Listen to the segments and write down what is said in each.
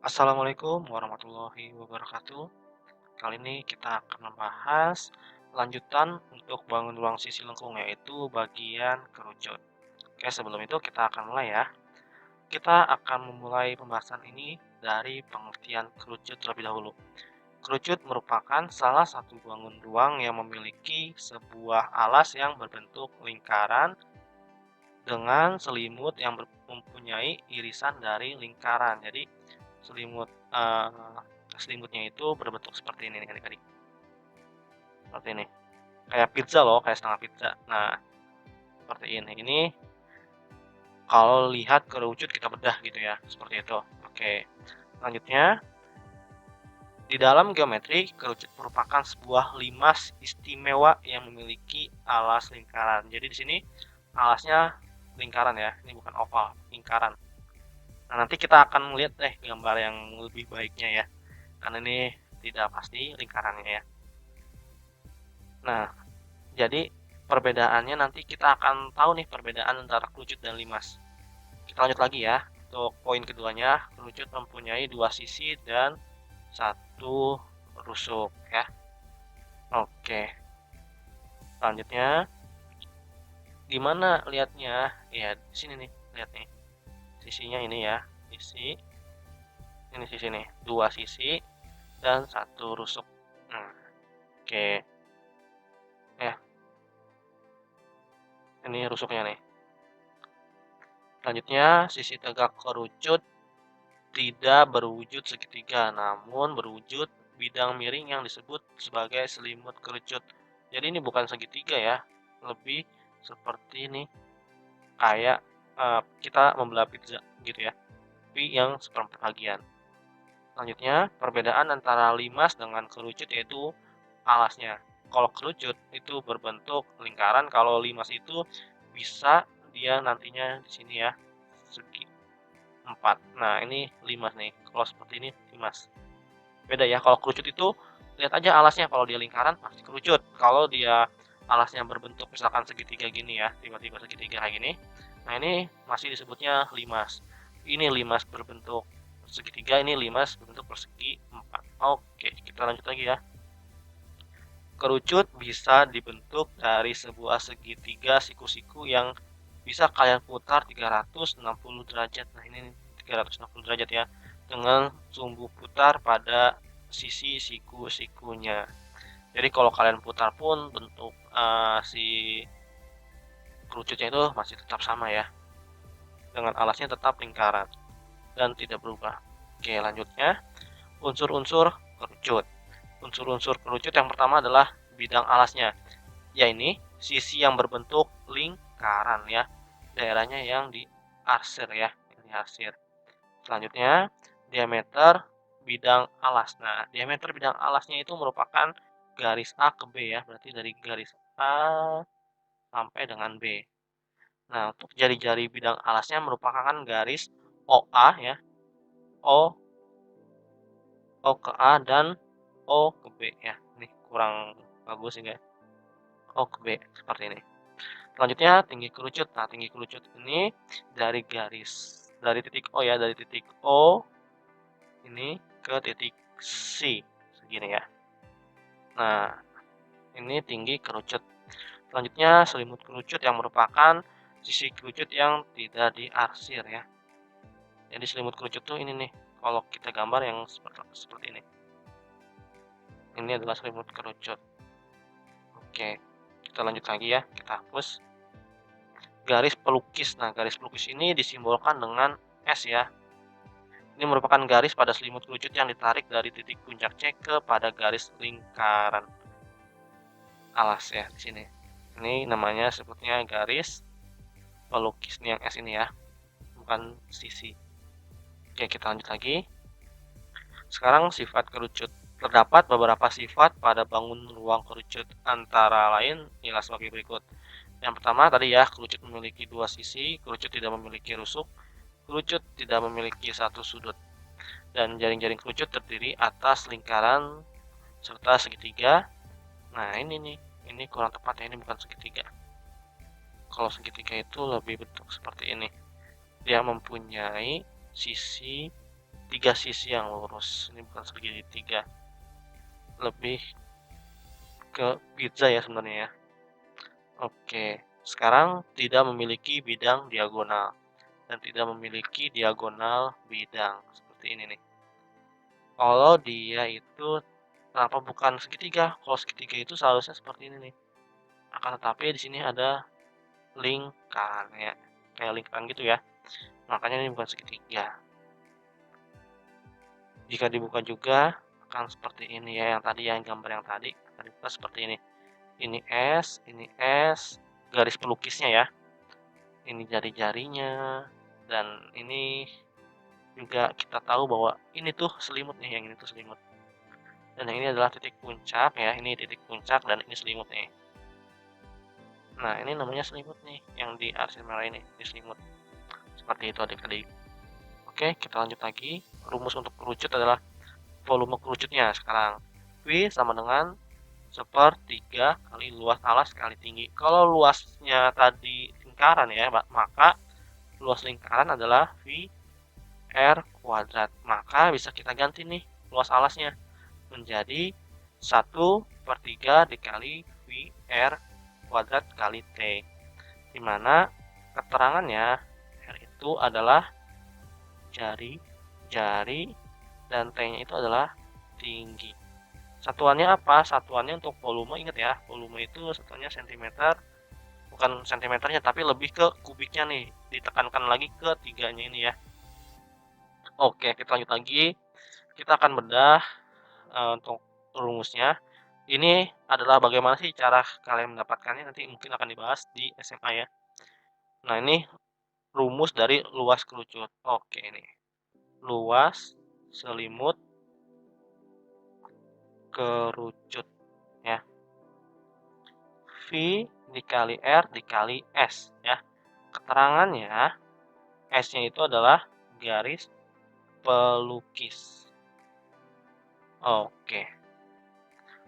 Assalamualaikum warahmatullahi wabarakatuh. Kali ini kita akan membahas lanjutan untuk bangun ruang sisi lengkung, yaitu bagian kerucut. Oke, sebelum itu kita akan mulai ya. Kita akan memulai pembahasan ini dari pengertian kerucut terlebih dahulu. Kerucut merupakan salah satu bangun ruang yang memiliki sebuah alas yang berbentuk lingkaran dengan selimut yang mempunyai irisan dari lingkaran. Jadi selimut selimutnya itu berbentuk seperti ini nih adik-adik, seperti ini. Kayak pizza loh, kayak setengah pizza. Nah, seperti ini. Ini kalau lihat kerucut kita bedah gitu ya, seperti itu. Oke, selanjutnya di dalam geometri, kerucut merupakan sebuah limas istimewa yang memiliki alas lingkaran. Jadi di sini alasnya lingkaran ya, ini bukan oval, lingkaran. Nah, nanti kita akan melihat gambar yang lebih baiknya ya, karena ini tidak pasti lingkarannya ya. Nah, jadi perbedaannya nanti kita akan tahu nih perbedaan antara kerucut dan limas. Kita lanjut lagi ya. Untuk poin keduanya, kerucut mempunyai dua sisi dan satu rusuk ya. Oke, selanjutnya gimana lihatnya? Ya, di sini nih, lihat nih. Sisinya ini ya, sisi nih, dua sisi dan satu rusuk. Nah, oke. Ya, ini rusuknya nih. Selanjutnya, sisi tegak kerucut tidak berwujud segitiga, namun berwujud bidang miring yang disebut sebagai selimut kerucut. Jadi ini bukan segitiga ya, lebih seperti ini, kayak kita membelah pizza gitu ya, tapi yang seperempat bagian. Selanjutnya, perbedaan antara limas dengan kerucut yaitu alasnya. Kalau kerucut itu berbentuk lingkaran, kalau limas itu bisa dia nantinya di sini ya, segi 4. Nah, ini limas nih. Kalau seperti ini limas. Beda ya, kalau kerucut itu lihat aja alasnya, kalau dia lingkaran pasti kerucut. Kalau dia alasnya berbentuk misalkan segitiga gini ya, tiba-tiba segitiga kayak gini. Nah, ini masih disebutnya limas. Ini limas berbentuk segitiga, ini limas berbentuk persegi 4. Oke, kita lanjut lagi ya. Kerucut bisa dibentuk dari sebuah segitiga siku-siku yang bisa kalian putar 360 derajat. Nah, ini 360 derajat ya, dengan sumbu putar pada sisi siku-sikunya. Jadi kalau kalian putar pun bentuk si kerucutnya itu masih tetap sama ya, dengan alasnya tetap lingkaran dan tidak berubah. Oke, lanjutnya unsur-unsur kerucut. Unsur-unsur kerucut yang pertama adalah bidang alasnya, yaitu sisi yang berbentuk lingkaran ya, daerahnya yang diarsir ya, yang diarsir. Selanjutnya, diameter bidang alas. Nah, diameter bidang alasnya itu merupakan garis A ke B ya, berarti dari garis A sampai dengan B. Nah, untuk jari-jari bidang alasnya merupakan garis OA ya, O, O ke A dan O ke B ya. Ini kurang bagus ya, O ke B seperti ini. Selanjutnya tinggi kerucut. Nah, tinggi kerucut ini dari titik O ya, dari titik O ini ke titik C segini ya. Nah, ini tinggi kerucut. Selanjutnya selimut kerucut yang merupakan sisi kerucut yang tidak diarsir ya. Jadi selimut kerucut tuh ini nih, kalau kita gambar yang seperti ini. Ini adalah selimut kerucut. Oke, kita lanjut lagi ya, kita hapus. Garis pelukis. Nah, garis pelukis ini disimbolkan dengan S ya. Ini merupakan garis pada selimut kerucut yang ditarik dari titik puncak C pada garis lingkaran alas ya di sini. Ini namanya sebutnya garis pelukis nih yang S ini ya, bukan sisi. Oke, kita lanjut lagi. Sekarang sifat kerucut. Terdapat beberapa sifat pada bangun ruang kerucut, antara lain ialah sebagai berikut. Yang pertama tadi ya, kerucut memiliki dua sisi, kerucut tidak memiliki rusuk, kerucut tidak memiliki satu sudut, dan jaring-jaring kerucut terdiri atas lingkaran serta segitiga. Nah, ini nih, ini kurang tepat ya, ini bukan segitiga. Kalau segitiga itu lebih bentuk seperti ini. Dia mempunyai sisi 3 sisi yang lurus. Ini bukan segitiga, lebih ke pizza ya sebenarnya ya. Oke, sekarang tidak memiliki bidang diagonal dan tidak memiliki diagonal bidang seperti ini nih. Kalau dia itu kenapa bukan segitiga? Kalau segitiga itu seharusnya seperti ini nih. Akan tetapi di sini ada lingkaran ya, kayak lingkaran gitu ya. Makanya ini bukan segitiga. Jika dibuka juga akan seperti ini ya, yang tadi yang gambar yang tadi akan dibuka seperti ini. Ini S, garis pelukisnya ya. Ini jari-jarinya, dan ini juga kita tahu bahwa ini tuh selimut nih, yang ini tuh selimut. Dan yang ini adalah titik puncak ya, ini titik puncak dan ini selimut nih. Nah, ini namanya selimut nih, yang di arsinya merah ini, di selimut. Seperti itu adik-adik. Oke, kita lanjut lagi. Rumus untuk kerucut adalah volume kerucutnya sekarang. V sama dengan 1/3 kali luas alas kali tinggi. Kalau luasnya tadi lingkaran ya, maka luas lingkaran adalah V R kuadrat. Maka bisa kita ganti nih luas alasnya menjadi 1/3 dikali V R kuadrat kali T. Dimana keterangannya R itu adalah jari, dan T-nya itu adalah tinggi. Satuannya apa? Satuannya untuk volume, ingat ya, volume itu satuannya cm, bukan sentimeternya, tapi lebih ke kubiknya nih, ditekankan lagi ke tiganya ini ya. Oke, kita lanjut lagi. Kita akan bedah untuk rumusnya. Ini adalah bagaimana sih cara kalian mendapatkannya, nanti mungkin akan dibahas di SMA ya. Nah, ini rumus dari luas kerucut. Oke, ini luas selimut kerucut ya. V dikali R dikali S ya. Keterangannya S-nya itu adalah garis pelukis. Oke.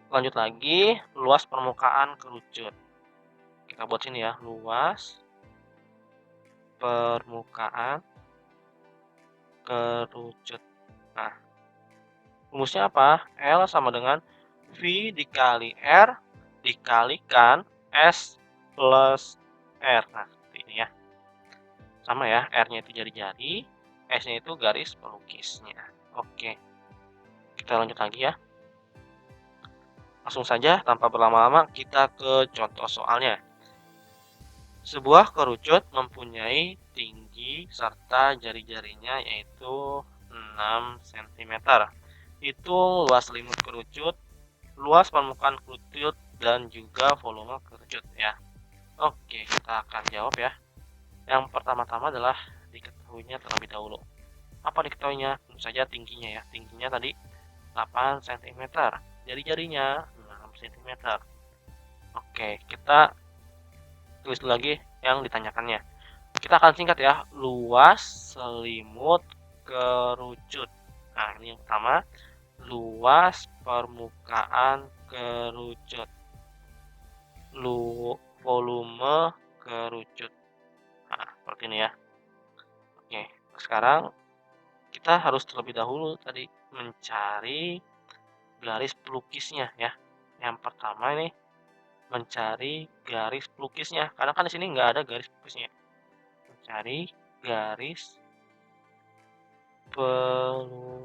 Lanjut lagi, luas permukaan kerucut. Kita buat sini ya, luas permukaan kerucut. Nah, rumusnya apa? L sama dengan V dikali R dikalikan S plus R. Nah, seperti ini ya. Sama ya, R-nya itu jari-jari, S-nya itu garis pelukisnya. Oke, kita lanjut lagi ya. Langsung saja, tanpa berlama-lama, kita ke contoh soalnya. Sebuah kerucut mempunyai tinggi serta jari-jarinya yaitu 6 cm. Itu luas selimut kerucut, luas permukaan kerucut, dan juga volume kerucut ya. Oke, kita akan jawab ya. Yang pertama-tama adalah diketahuinya terlebih dahulu. Apa diketahuinya? Tentu saja tingginya ya. Tingginya tadi 8 cm. Jari-jarinya 6 cm. Oke, kita tulis lagi yang ditanyakannya. Kita akan singkat ya. Luas selimut kerucut. Nah, ini yang pertama. Luas permukaan kerucut. Volume kerucut. Nah, seperti ini ya. Oke, sekarang kita harus terlebih dahulu tadi mencari garis pelukisnya ya. Yang pertama ini mencari garis pelukisnya, karena kan di sini nggak ada garis pelukisnya. Mencari garis pelukisnya.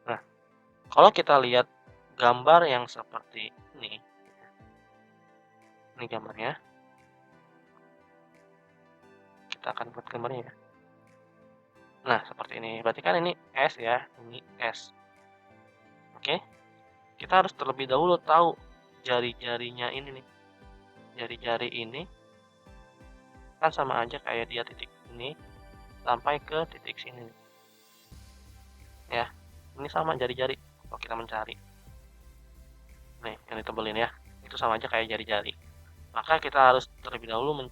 Nah, kalau kita lihat gambar yang seperti ini gambarnya. Kita akan buat gambarnya ya. Nah, seperti ini. Berarti kan ini S ya, ini S. Oke. Kita harus terlebih dahulu tahu jari-jarinya ini nih. Jari-jari ini kan sama aja kayak dia titik ini sampai ke titik sini nih. Ya, ini sama jari-jari kalau kita mencari. Nih, yang ditebelin ya. Itu sama aja kayak jari-jari. Maka kita harus terlebih dahulu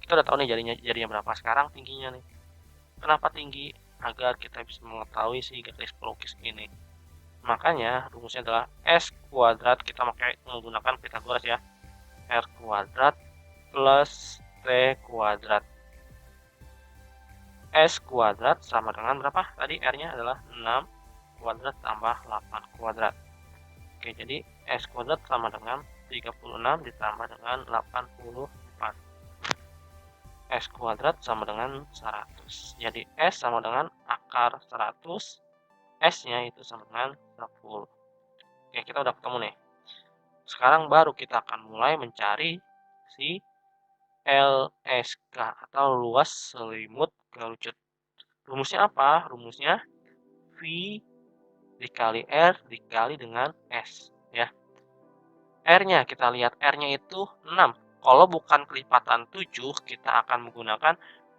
kita udah tahu nih jarinya berapa. Sekarang tingginya nih. Kenapa tinggi? Agar kita bisa mengetahui si garis pelukis ini. Makanya rumusnya adalah S kuadrat, kita menggunakan Pythagoras ya. R kuadrat plus T kuadrat. S kuadrat sama dengan berapa? Tadi R-nya adalah 6 kuadrat tambah 8 kuadrat. Oke, jadi S kuadrat sama dengan 36 ditambah dengan 84. S kuadrat sama dengan 100. Jadi S sama dengan akar 100, S-nya itu sama dengan 10. Oke, kita udah ketemu nih. Sekarang baru kita akan mulai mencari si LSK atau luas selimut kerucut. Rumusnya apa? Rumusnya V dikali R dikali dengan S. Ya. R-nya, kita lihat R-nya itu 6. Kalau bukan kelipatan 7, kita akan menggunakan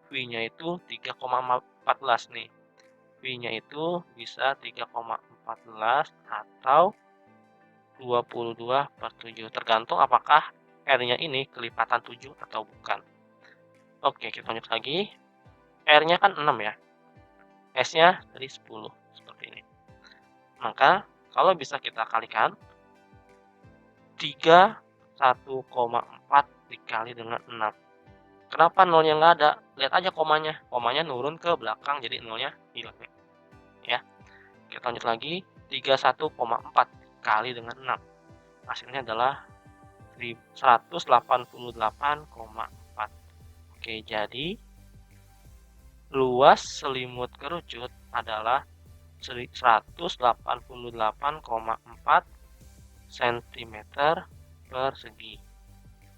V-nya itu 3,14 nih. V-nya itu bisa 3,14 atau 22/7. Tergantung apakah R-nya ini kelipatan 7 atau bukan. Oke, kita lanjut lagi. R-nya kan 6 ya. S-nya dari 10. Seperti ini. Maka, kalau bisa kita kalikan, 31,4 dikali dengan 6. Kenapa nolnya nggak ada? Lihat aja komanya. Komanya nurun ke belakang, jadi nolnya hilang. Ya. Kita lanjut lagi. 31,4 dikali dengan 6. Hasilnya adalah 188,4. Oke, jadi luas selimut kerucut adalah 188,4 cm persegi.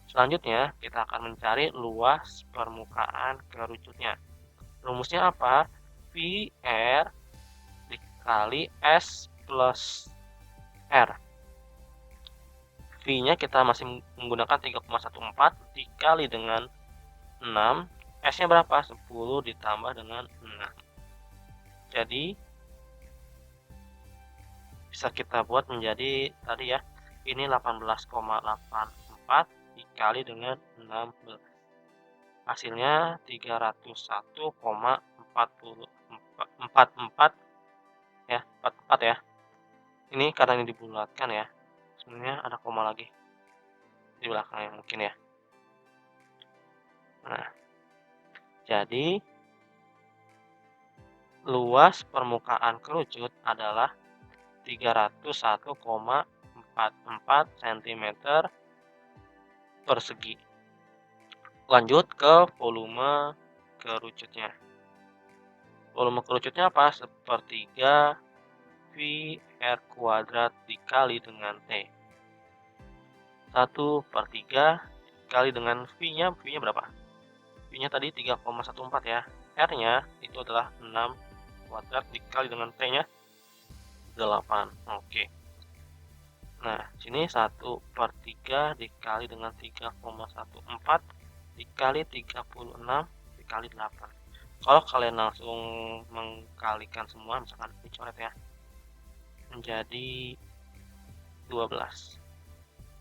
Selanjutnya, kita akan mencari luas permukaan kerucutnya. Rumusnya apa? VR dikali S plus R. V-nya kita masih menggunakan 3,14 dikali dengan 6. S-nya berapa? 10 ditambah dengan 6. Jadi, bisa kita buat menjadi tadi ya, ini 18,84 dikali dengan 16. Hasilnya 301,44 ya, 44 ya. Ini karena ini dibulatkan ya. Sebenarnya ada koma lagi di belakangnya mungkin ya. Nah, jadi luas permukaan kerucut adalah 301,44 cm persegi. Lanjut ke volume kerucutnya. Volume kerucutnya apa? Sepertiga V R kuadrat dikali dengan T. 1/3 dikali dengan V-nya. V-nya berapa? V-nya tadi 3,14 ya. R-nya itu adalah 6 kuadrat dikali dengan T-nya 8. Oke. Nah, sini 1/3 dikali dengan 3,14 dikali 36 dikali 8. Kalau kalian langsung mengkalikan semua, misalkan dicoret ya, menjadi 12.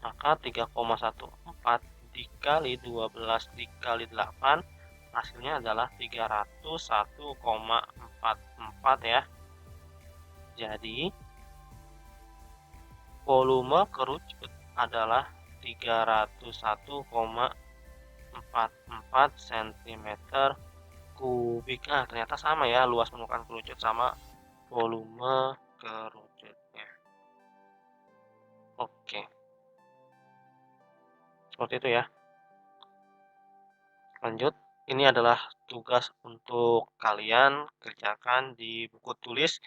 Maka 3,14 dikali 12 dikali 8 hasilnya adalah 301,44 ya. Jadi volume kerucut adalah 301,44 cm kubik. Nah, ternyata sama ya, luas permukaan kerucut sama volume kerucutnya. Oke. Seperti itu ya. Lanjut, ini adalah tugas untuk kalian kerjakan di buku tulis.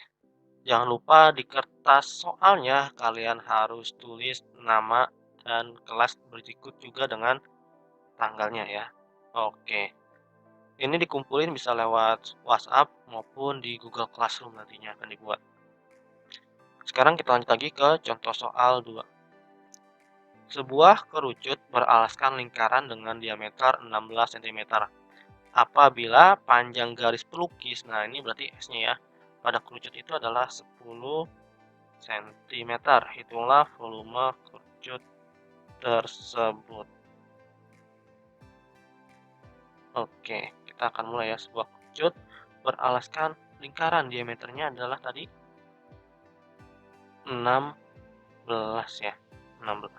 Jangan lupa di kertas soalnya kalian harus tulis nama dan kelas berikut juga dengan tanggalnya ya. Oke. Ini dikumpulin bisa lewat WhatsApp maupun di Google Classroom nantinya akan dibuat. Sekarang kita lanjut lagi ke contoh soal 2. Sebuah kerucut beralaskan lingkaran dengan diameter 16 cm. Apabila panjang garis pelukis, nah ini berarti S-nya ya, pada kerucut itu adalah 10 cm. Hitunglah volume kerucut tersebut. Oke, kita akan mulai ya. Sebuah kerucut beralaskan lingkaran diameternya adalah tadi 16 ya, 16.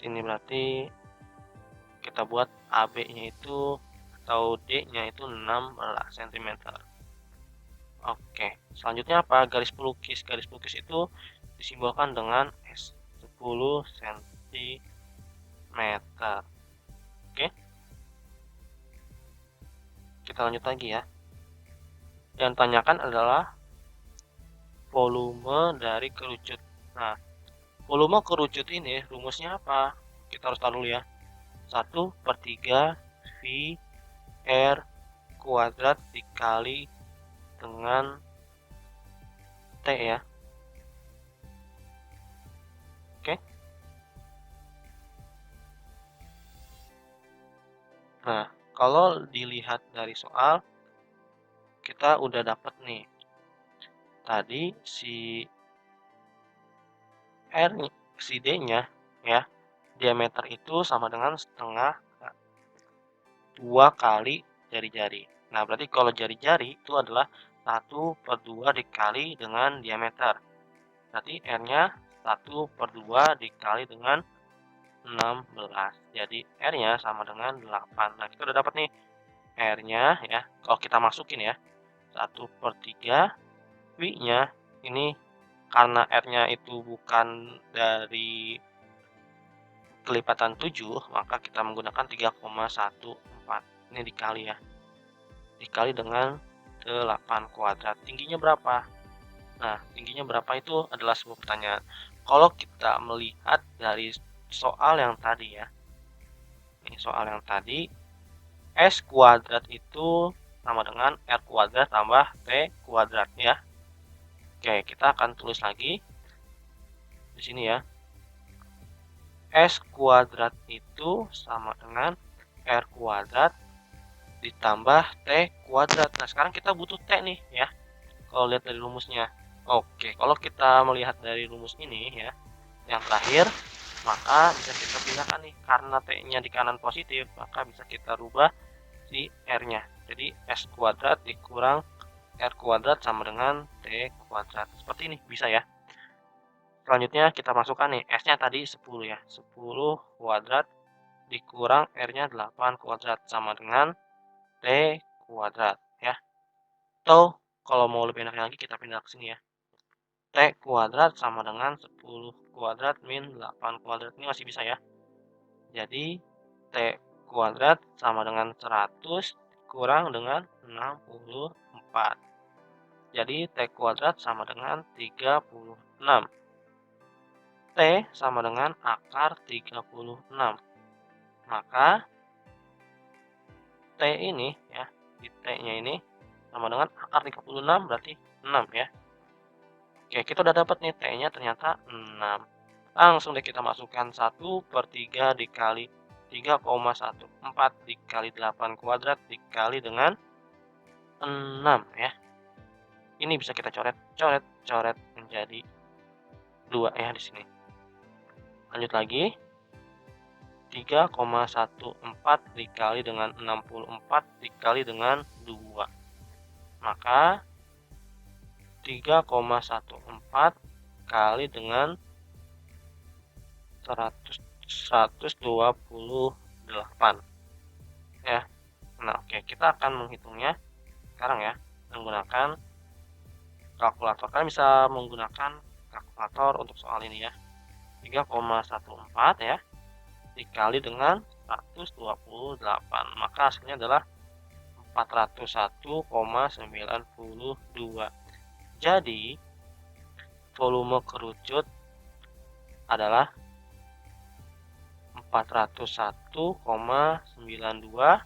Sini berarti kita buat AB-nya itu atau D-nya itu 16 cm. Oke, selanjutnya apa? Garis pelukis. Garis pelukis itu disimbolkan dengan S 10 cm. Oke, kita lanjut lagi ya. Yang tanyakan adalah volume dari kerucut. Nah, volume kerucut ini rumusnya apa? Kita harus tahu dulu ya. 1/3 V R kuadrat dikali dengan T ya. Oke. Nah, kalau dilihat dari soal, kita udah dapat nih. Tadi R, si D-nya ya, diameter itu sama dengan setengah 2 kali jari-jari. Nah, berarti kalau jari-jari itu adalah 1/2 dikali dengan diameter. Berarti R-nya 1/2 dikali dengan 16. Jadi R-nya sama dengan 8. Nah, kita udah dapat nih R-nya ya. Kalau kita masukin ya, 1/3 V-nya ini karena R-nya itu bukan dari kelipatan 7, maka kita menggunakan 3,14. Ini dikali ya. Dikali dengan 8 kuadrat. Tingginya berapa? Nah, tingginya berapa itu adalah sebuah pertanyaan. Kalau kita melihat dari soal yang tadi ya, ini soal yang tadi, S kuadrat itu sama dengan R kuadrat tambah T kuadrat ya. Oke, kita akan tulis lagi di sini ya. S kuadrat itu sama dengan R kuadrat ditambah T kuadrat. Nah, sekarang kita butuh T nih ya, kalau lihat dari rumusnya. Oke, kalau kita melihat dari rumus ini ya, yang terakhir, maka bisa kita pindahkan nih, karena T-nya di kanan positif, maka bisa kita rubah si R-nya. Jadi S kuadrat dikurang R kuadrat sama dengan T kuadrat. Seperti ini, bisa ya. Selanjutnya kita masukkan nih, S-nya tadi 10 ya. 10 kuadrat dikurang R-nya 8 kuadrat sama dengan T kuadrat ya. Atau kalau mau lebih enak lagi kita pindah ke sini ya. T kuadrat sama dengan 10 kuadrat min 8 kuadrat. Ini masih bisa ya. Jadi T kuadrat sama dengan 100 kurang dengan 64. Jadi T kuadrat sama dengan 36. T sama dengan akar 36. Maka T ini ya, di T-nya ini sama dengan akar 36 berarti 6 ya. Oke, kita udah dapat nih T-nya ternyata 6. Langsung deh kita masukkan 1/3 dikali 3,14 dikali 8 kuadrat dikali dengan 6 ya. Ini bisa kita coret, coret, coret menjadi 2 ya di sini. Lanjut lagi. 3,14 dikali dengan 64 dikali dengan 2. Maka 3,14 kali dengan 128 ya. Nah, oke, kita akan menghitungnya sekarang ya menggunakan kalkulator. Kalian bisa menggunakan kalkulator untuk soal ini ya. 3,14 ya dikali dengan 128, maka hasilnya adalah 401,92. Jadi volume kerucut adalah 401,92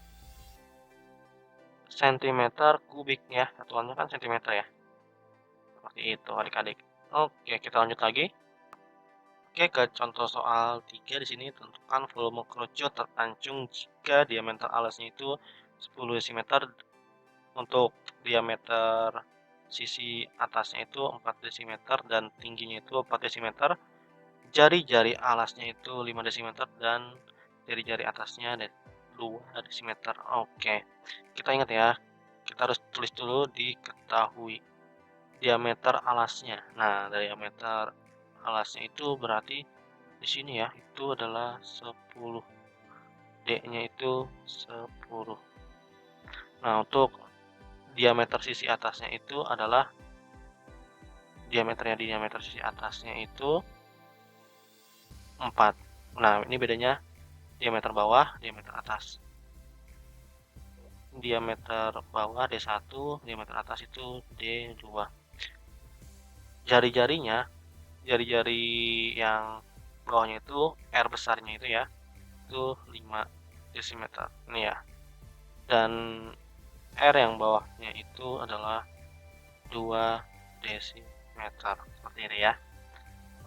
cm kubik ya. Satuannya kan cm ya. Seperti itu adik-adik. Oke, kita lanjut lagi. Oke, ke contoh soal 3 di sini tentukan volume kerucut terpancung jika diameter alasnya itu 10 cm, untuk diameter sisi atasnya itu 4 cm dan tingginya itu 4 cm. Jari-jari alasnya itu 5 cm dan jari-jari atasnya 2 cm. Oke, kita ingat ya, kita harus tulis dulu diketahui diameter alasnya. Nah, diameter alasnya itu berarti di sini ya, itu adalah 10. D-nya itu 10. Nah, untuk diameter sisi atasnya itu adalah diameter sisi atasnya itu 4. Nah, ini bedanya diameter bawah, diameter atas. Diameter bawah D1, diameter atas itu D2. Jari-jarinya, jari-jari yang bawahnya itu R besarnya itu ya, itu 5 desimeter. Ini ya. Dan R yang bawahnya itu adalah 2 desimeter. Seperti ini ya.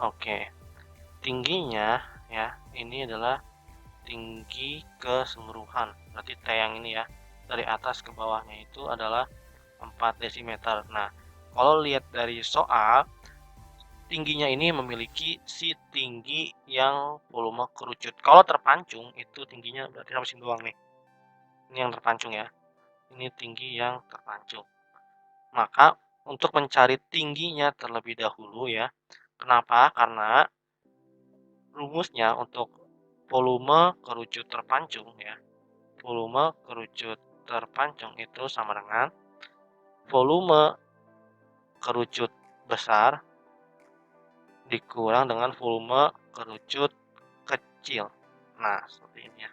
Oke. Tingginya ya, ini adalah tinggi keseluruhan. Berarti T yang ini ya, dari atas ke bawahnya itu adalah 4 desimeter. Nah, kalau lihat dari soal, tingginya ini memiliki si tinggi yang volume kerucut. Kalau terpancung itu tingginya berarti sampai sini doang nih. Ini yang terpancung ya. Ini tinggi yang terpancung. Maka untuk mencari tingginya terlebih dahulu ya. Kenapa? Karena rumusnya untuk volume kerucut terpancung ya. Volume kerucut terpancung itu sama dengan volume kerucut besar dikurang dengan volume kerucut kecil. Nah, seperti ini ya.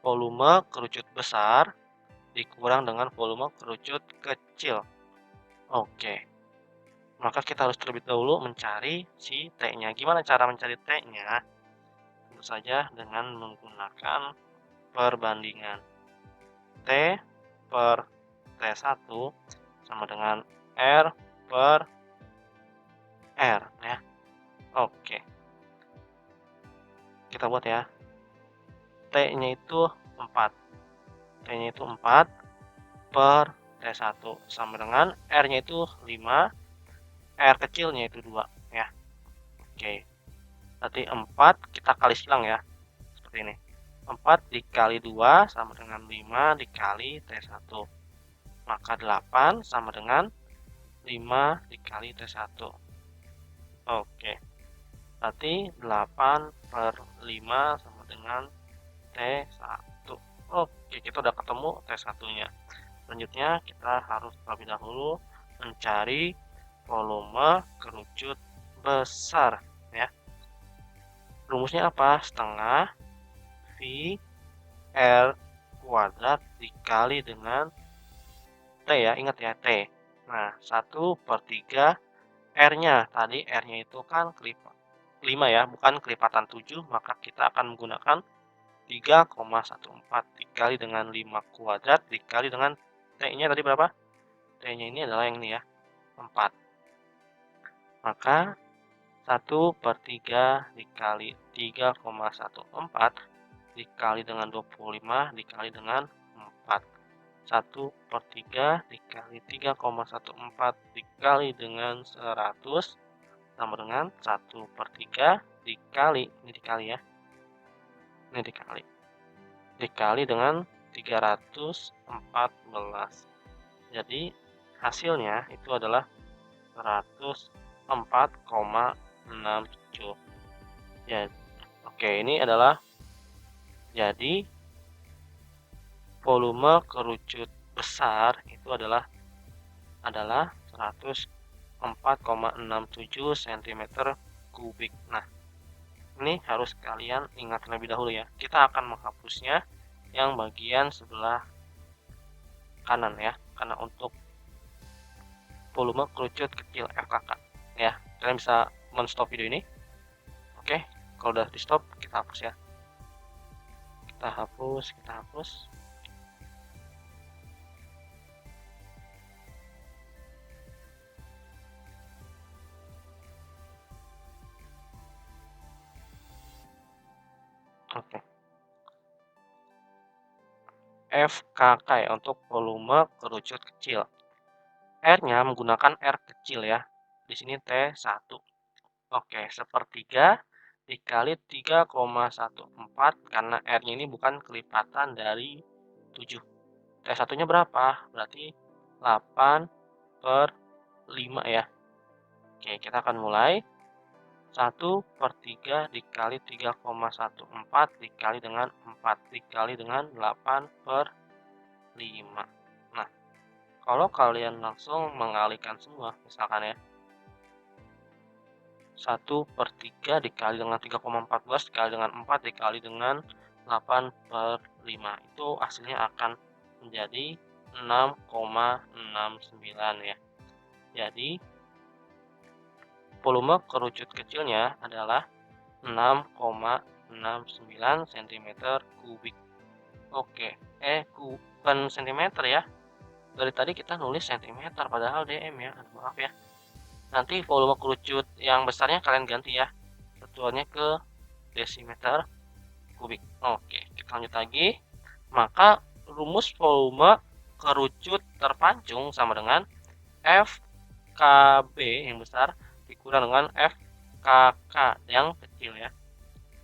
Volume kerucut besar dikurang dengan volume kerucut kecil. Oke. Maka kita harus terlebih dahulu mencari si T-nya. Gimana cara mencari T-nya? Tentu saja dengan menggunakan perbandingan T per T1 sama dengan R per R ya. Oke. Kita buat ya. T-nya itu 4. T-nya itu 4 per T1 sama dengan R-nya itu 5, R kecilnya itu 2 ya. Oke. Berarti 4 kita kali silang ya. Seperti ini. 4 dikali 2 sama dengan 5 dikali T1. Maka 8 sama dengan 5 dikali T1. Oke. Berarti 8 per 5 sama dengan T1. Oke, kita udah ketemu T1-nya. Selanjutnya kita harus terlebih dahulu mencari volume kerucut besar ya. Rumusnya apa? Setengah V R kuadrat dikali dengan T ya, ingat ya T. Nah, 1/3 R-nya. Tadi R-nya itu kan 5 ya, bukan kelipatan 7, maka kita akan menggunakan 3,14 dikali dengan 5 kuadrat dikali dengan T-nya tadi berapa? T-nya ini adalah yang ini ya, 4. Maka 1/3 dikali 3,14 dikali dengan 25 dikali dengan 4. 1/3 dikali 3,14 dikali dengan 100 sama dengan 1/3 dikali, ini dikali ya, ini dikali dengan 314. Jadi hasilnya itu adalah 104,67 ya. Oke, ini adalah jadi volume kerucut besar itu adalah 104,67 cm kubik. Nah, ini harus kalian ingat terlebih dahulu ya. Kita akan menghapusnya yang bagian sebelah kanan ya, karena untuk volume kerucut kecil FKK ya. Kalian bisa men-stop video ini. Oke, kalau udah di stop kita hapus ya. Kita hapus. Oke. FKK ya, untuk volume kerucut kecil. R-nya menggunakan R kecil ya. Di sini T1. Oke, 1/3 dikali 3,14 karena R-nya ini bukan kelipatan dari 7. T1-nya berapa? Berarti 8/5 ya. Oke, kita akan mulai. 1/3 dikali 3,14 dikali dengan 4 dikali dengan 8/5. 5. Nah, kalau kalian langsung mengalihkan semua, misalkan ya, 1/3 dikali dengan 3,14 dikali dengan 4 dikali dengan 8/5, itu hasilnya akan menjadi 6,69 ya. Jadi, volume kerucut kecilnya adalah 6,69 cm kubik. Oke, bukan sentimeter ya. Dari tadi kita nulis sentimeter padahal dm ya. Aduh, maaf ya. Nanti volume kerucut yang besarnya kalian ganti ya. Satuannya ke desimeter kubik. Oke, kita lanjut lagi. Maka rumus volume kerucut terpancung sama dengan FKB yang besar dikurang dengan FKK yang kecil ya.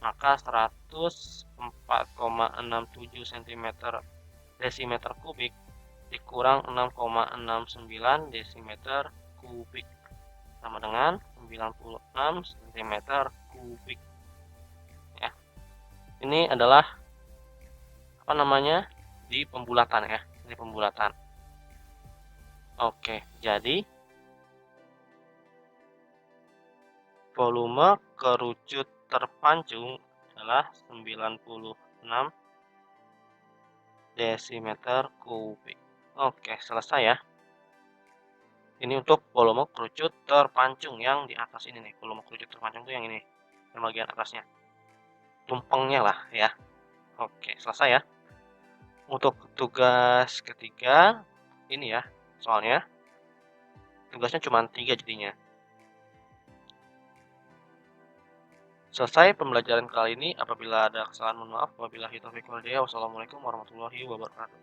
Maka 104,67 cm desimeter kubik dikurang 6,69 desimeter kubik sama dengan 96 cm kubik ya. Ini adalah apa namanya, di pembulatan ya, di pembulatan. Oke, jadi volume kerucut terpancung adalah 96 desimeter kubik. Oke, selesai ya. Ini untuk volume kerucut terpancung yang di atas ini nih. Volume kerucut terpancung itu yang ini, yang bagian atasnya. Tumpengnya lah ya. Oke, selesai ya. Untuk tugas ketiga, ini ya, soalnya tugasnya cuma 3 jadinya. Selesai pembelajaran kali ini. Apabila ada kesalahan mohon maaf. Wabillahi taufiq wal hidayah. Wassalamualaikum warahmatullahi wabarakatuh.